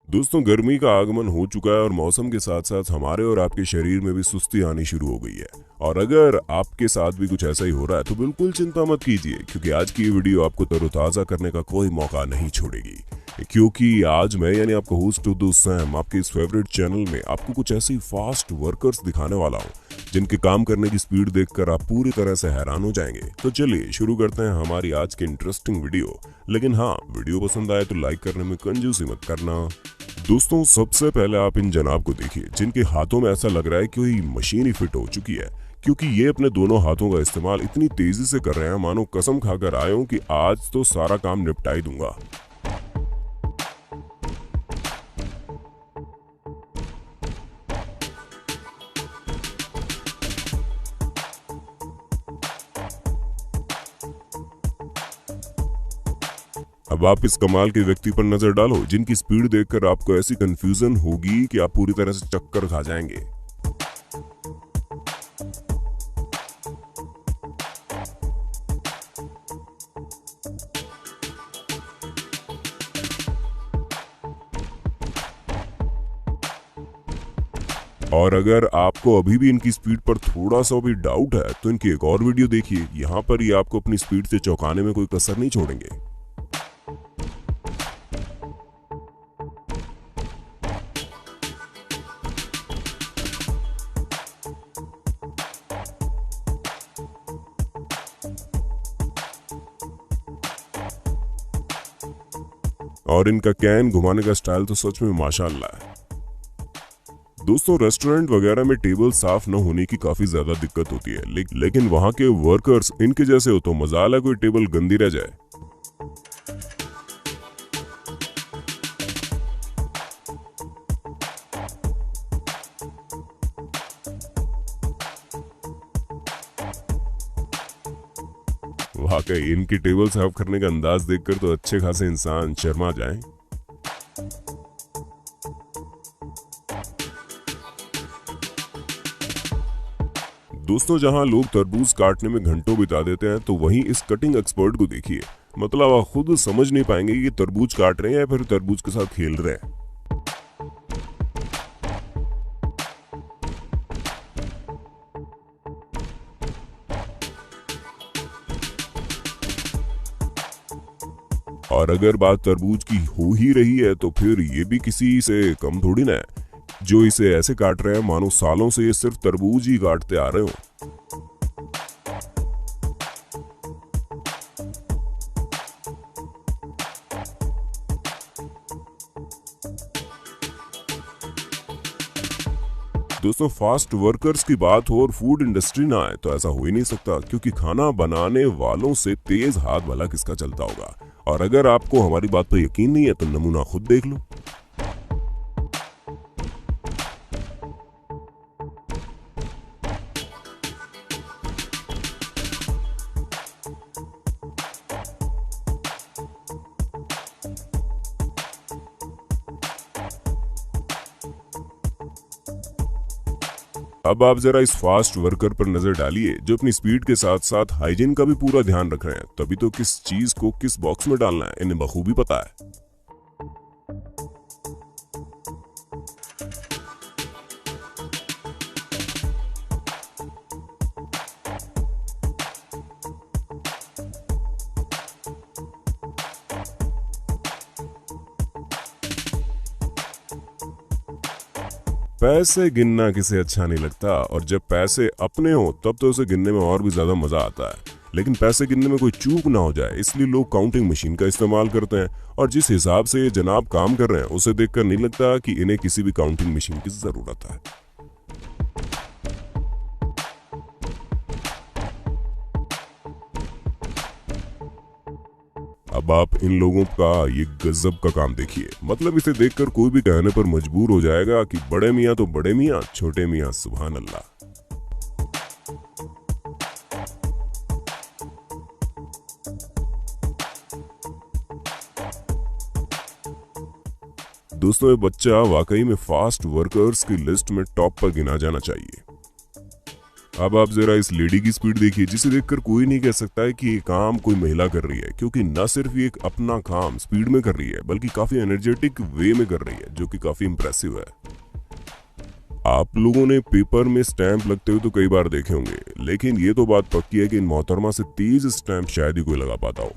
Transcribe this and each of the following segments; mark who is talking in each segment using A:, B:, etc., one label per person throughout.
A: दोस्तों, गर्मी का आगमन हो चुका है और मौसम के साथ साथ हमारे और आपके शरीर में भी सुस्ती आनी शुरू हो गई है। और अगर आपके साथ भी कुछ ऐसा ही हो रहा है तो बिल्कुल चिंता मत कीजिए, क्योंकि आज की ये वीडियो आपको तरोताजा करने का कोई मौका नहीं छोड़ेगी। क्योंकि आज मैं यानी आपका होस्ट उद्दू सैम आपके इस फेवरेट चैनल में आपको कुछ ऐसी फास्ट वर्कर्स दिखाने वाला हूँ जिनके काम करने की स्पीड देखकर आप पूरी तरह से हैरान हो जाएंगे। तो चलिए शुरू करते हैं हमारी आज की इंटरेस्टिंग वीडियो। लेकिन हाँ, वीडियो पसंद आए तो लाइक करने में कंजूसी मत करना। दोस्तों, सबसे पहले आप इन जनाब को देखिए जिनके हाथों में ऐसा लग रहा है कि कोई मशीन ही फिट हो चुकी है, क्योंकि ये अपने दोनों हाथों का इस्तेमाल इतनी तेजी से कर रहे हैं मानो कसम खाकर आए हों कि आज तो सारा काम निपटा ही दूंगा। अब आप इस कमाल के व्यक्ति पर नजर डालो जिनकी स्पीड देखकर आपको ऐसी कंफ्यूजन होगी कि आप पूरी तरह से चक्कर खा जाएंगे। और अगर आपको अभी भी इनकी स्पीड पर थोड़ा सा भी डाउट है तो इनकी एक और वीडियो देखिए। यहाँ पर ये आपको अपनी स्पीड से चौंकाने में कोई कसर नहीं छोड़ेंगे। और इनका कैन घुमाने का स्टाइल तो सच में माशाअल्लाह है। दोस्तों, रेस्टोरेंट वगैरह में टेबल साफ न होने की काफी ज्यादा दिक्कत होती है, लेकिन वहां के वर्कर्स इनके जैसे हो तो मजाल है कोई टेबल गंदी रह जाए। वाकई इनकी टेबल साफ करने का अंदाज देखकर तो अच्छे खासे इंसान शर्मा जाएं। दोस्तों, जहां लोग तरबूज काटने में घंटों बिता देते हैं तो वहीं इस कटिंग एक्सपर्ट को देखिए। मतलब आप खुद समझ नहीं पाएंगे कि तरबूज काट रहे हैं या फिर तरबूज के साथ खेल रहे हैं। और अगर बात तरबूज की हो ही रही है तो फिर ये भी किसी से कम थोड़ी ना है, जो इसे ऐसे काट रहे हैं मानो सालों से ये सिर्फ तरबूज ही काटते आ रहे हो। दोस्तों, फास्ट वर्कर्स की बात हो और फूड इंडस्ट्री ना आए तो ऐसा हो ही नहीं सकता, क्योंकि खाना बनाने वालों से तेज हाथ भला किसका चलता होगा। और अगर आपको हमारी बात पर यकीन नहीं है तो नमूना खुद देख लो। अब आप जरा इस फास्ट वर्कर पर नजर डालिए जो अपनी स्पीड के साथ साथ हाइजीन का भी पूरा ध्यान रख रहे हैं। तभी तो किस चीज को किस बॉक्स में डालना है इन्हें बखूबी पता है। पैसे गिनना किसे अच्छा नहीं लगता, और जब पैसे अपने हो तब तो उसे गिनने में और भी ज्यादा मजा आता है। लेकिन पैसे गिनने में कोई चूक ना हो जाए इसलिए लोग काउंटिंग मशीन का इस्तेमाल करते हैं। और जिस हिसाब से ये जनाब काम कर रहे हैं उसे देखकर नहीं लगता कि इन्हें किसी भी काउंटिंग मशीन की जरूरत है। अब आप इन लोगों का ये गजब का काम देखिए। मतलब इसे देखकर कोई भी कहने पर मजबूर हो जाएगा कि बड़े मियाँ तो बड़े मियाँ, छोटे मियाँ सुभान अल्लाह। दोस्तों, ये बच्चा वाकई में फास्ट वर्कर्स की लिस्ट में टॉप पर गिना जाना चाहिए। अब आप जरा इस लेडी की स्पीड देखिए, जिसे देखकर कोई नहीं कह सकता है कि ये काम कोई महिला कर रही है, क्योंकि न सिर्फ ये अपना काम स्पीड में कर रही है बल्कि काफी एनर्जेटिक वे में कर रही है, जो कि काफी इंप्रेसिव है। आप लोगों ने पेपर में स्टैंप लगते हुए तो कई बार देखे होंगे, लेकिन ये तो बात पक्की है कि इन मोहतरमा से तेज स्टैंप शायद ही कोई लगा पाता हो।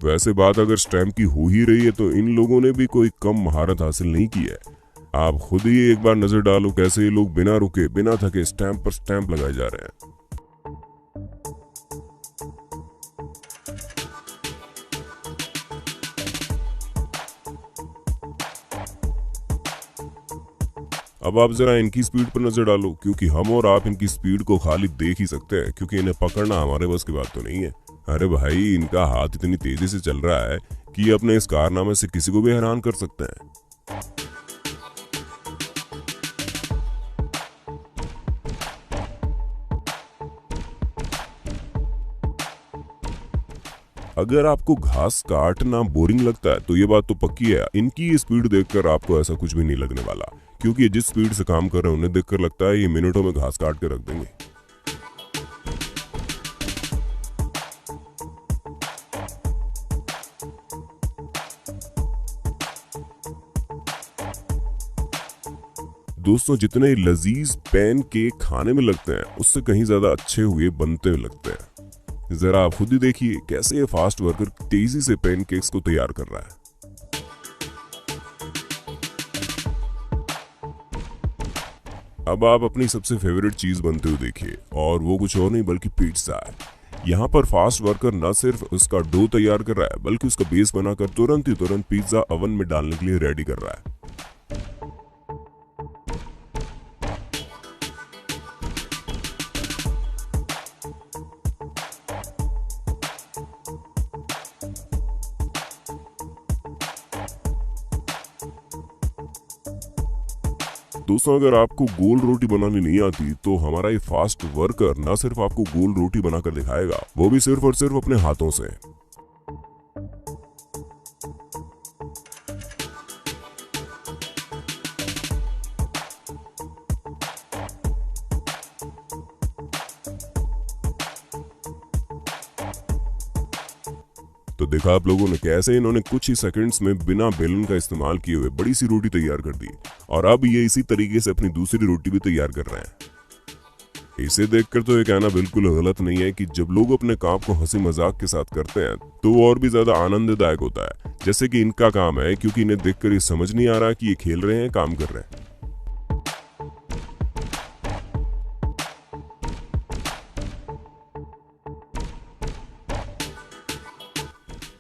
A: वैसे बात अगर स्टैंप की हो ही रही है तो इन लोगों ने भी कोई कम महारत हासिल नहीं की है। आप खुद ही एक बार नजर डालो कैसे ये लोग बिना रुके बिना थके स्टैंप पर स्टैंप लगाए जा रहे हैं। अब आप जरा इनकी स्पीड पर नजर डालो, क्योंकि हम और आप इनकी स्पीड को खाली देख ही सकते हैं, क्योंकि इन्हें पकड़ना हमारे बस की बात तो नहीं है। अरे भाई, इनका हाथ इतनी तेजी से चल रहा है कि ये अपने इस कारनामे से किसी को भी हैरान कर सकते हैं। अगर आपको घास काटना बोरिंग लगता है तो ये बात तो पक्की है, इनकी ये स्पीड देखकर आपको ऐसा कुछ भी नहीं लगने वाला, क्योंकि ये जिस स्पीड से काम कर रहे हैं उन्हें देखकर लगता है ये मिनटों में घास काट के रख देंगे। दोस्तों, जितने लजीज पैन केक खाने में लगते हैं उससे कहीं ज्यादा अच्छे हुए बनते लगते हैं। जरा आप खुद ही देखिए कैसे ये फास्ट वर्कर तेजी से पैन केक्स को तैयार कर रहा है। अब आप अपनी सबसे फेवरेट चीज बनते हुए देखिए, और वो कुछ और नहीं बल्कि पिज्जा है। यहाँ पर फास्ट वर्कर न सिर्फ उसका डो तैयार कर रहा है बल्कि उसका बेस बनाकर तुरंत पिज्जा ओवन में डालने के लिए रेडी कर रहा है। दोस्तों, अगर आपको गोल रोटी बनानी नहीं आती तो हमारा ये फास्ट वर्कर ना सिर्फ आपको गोल रोटी बनाकर दिखाएगा, वो भी सिर्फ और सिर्फ अपने हाथों से। तो देखा आप लोगों ने कैसे इन्होंने कुछ ही सेकंड्स में बिना बेलन का इस्तेमाल किए हुए बड़ी सी रोटी तैयार कर दी, और अब ये इसी तरीके से अपनी दूसरी रोटी भी तैयार कर रहे हैं। इसे देखकर तो ये कहना बिल्कुल गलत नहीं है कि जब लोग अपने काम को हंसी मजाक के साथ करते हैं तो वो और भी ज्यादा आनंददायक होता है, जैसे कि इनका काम है, क्योंकि इन्हें देखकर ये समझ नहीं आ रहा कि ये खेल रहे हैं काम कर रहे हैं।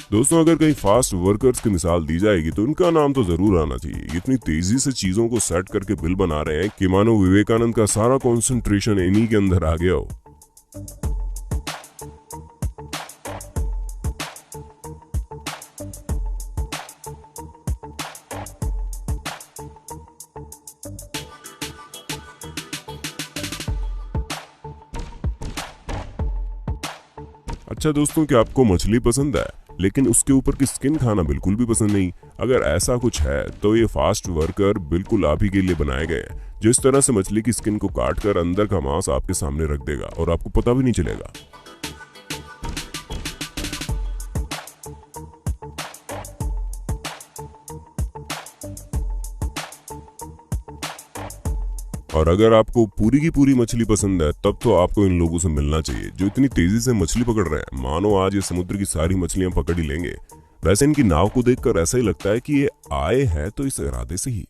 A: दोस्तों, अगर कहीं फास्ट वर्कर्स की मिसाल दी जाएगी तो इनका नाम तो जरूर आना चाहिए। इतनी तेजी से चीजों को सेट करके बिल बना रहे हैं कि मानो विवेकानंद का सारा कंसंट्रेशन इन्हीं के अंदर आ गया हो। अच्छा दोस्तों, क्या आपको मछली पसंद है लेकिन उसके ऊपर की स्किन खाना बिल्कुल भी पसंद नहीं? अगर ऐसा कुछ है तो ये फास्ट वर्कर बिल्कुल आप ही के लिए बनाए गए हैं, जो इस तरह से मछली की स्किन को काट कर अंदर का मांस आपके सामने रख देगा और आपको पता भी नहीं चलेगा। और अगर आपको पूरी की पूरी मछली पसंद है तब तो आपको इन लोगों से मिलना चाहिए, जो इतनी तेजी से मछली पकड़ रहे हैं मानो आज ये समुद्र की सारी मछलियां पकड़ ही लेंगे। वैसे इनकी नाव को देखकर ऐसा ही लगता है कि ये आए हैं तो इस इरादे से ही।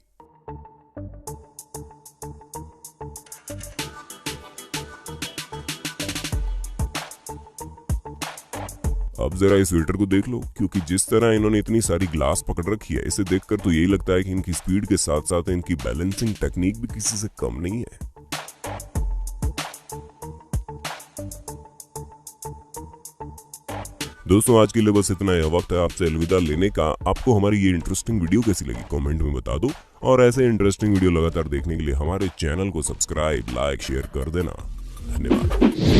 A: अब जरा इस वेटर को देख लो, क्योंकि जिस तरह इन्होंने इतनी सारी ग्लास पकड़ रखी है, इसे देखकर तो यही लगता है कि इनकी स्पीड के साथ साथ इनकी बैलेंसिंग टेक्निक भी किसी से कम नहीं है। दोस्तों, आज के लिए बस इतना ही। वक्त है आपसे अलविदा लेने का। आपको हमारी ये इंटरेस्टिंग वीडियो कैसी लगी कमेंट में बता दो, और ऐसे इंटरेस्टिंग वीडियो लगातार देखने के लिए हमारे चैनल को सब्सक्राइब, लाइक, शेयर कर देना। धन्यवाद।